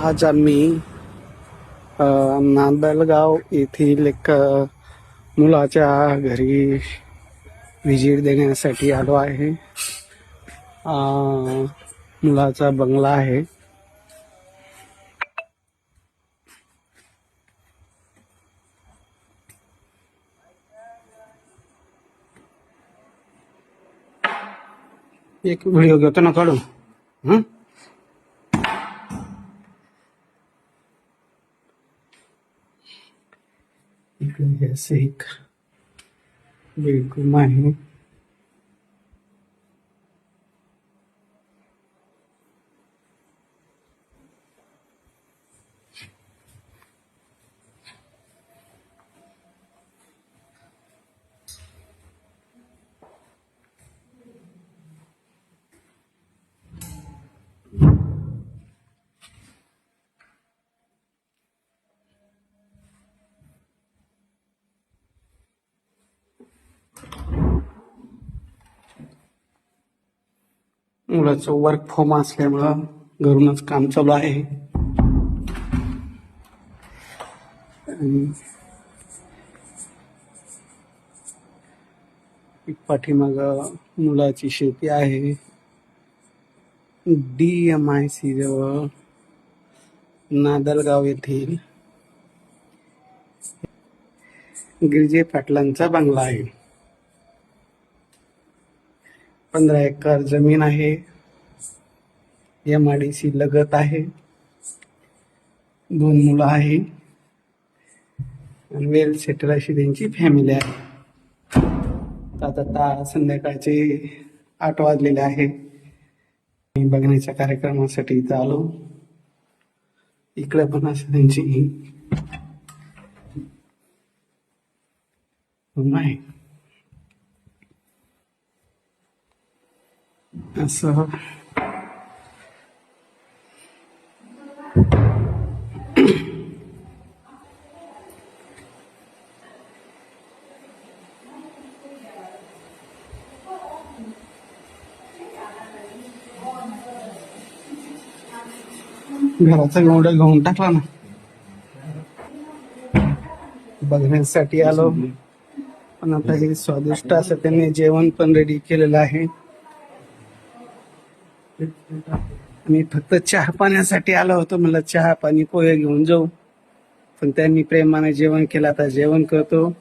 आज आम्ही नांदलगाव येथील एक मुलाच्या घरी व्हिजिट देण्यासाठी आलो आहे. मुलाचा बंगला आहे. एक व्हिडिओ घेतो ना काढून. इकडे असं एक बेडरूम आहे. मुलाचं वर्क फ्रॉम असल्यामुळं घरूनच काम चालू आहे. पाठीमाग मुलाची शेती आहे. DMIC जवळ नादलगाव येथील गिरजे पाटलांचा बंगला आहे. 15 एकर जमीन आहे. MIDC लगत आहे. 2 मुलं आहे. वेल सेटल अशी त्यांची फॅमिली आहे. आता संध्याकाळचे 8 वाजलेले आहे. बघण्याच्या कार्यक्रमासाठी इथं आलो. इकडे पण असं त्यांची रूम आहे. असं घराचा एवढा घेऊन टाकला ना. बघण्यासाठी आलो. पण आता हे स्वादिष्ट असं त्यांनी जेवण पण रेडी केलेलं आहे. मी फक्त चहा पाण्यासाठी आलो होतो. मला चहा पाणी पोहे घेऊन जाऊ, पण त्यांनी प्रेमाने जेवण केलं. आता जेवण करतो.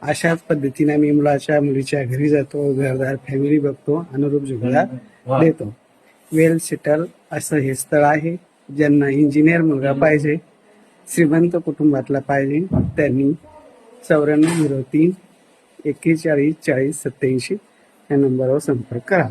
अशाच पद्धतीने मी मुलीच्या घरी जातो. घरदार फॅमिली बघतो. अनुरूप जुगळा देतो. वेल सेटल असं हे स्थळ आहे. ज्यांना इंजिनियर मुलगा पाहिजे, श्रीमंत कुटुंबातला पाहिजे, त्यांनी 9403 41 40 87 या नंबरवर संपर्क करा.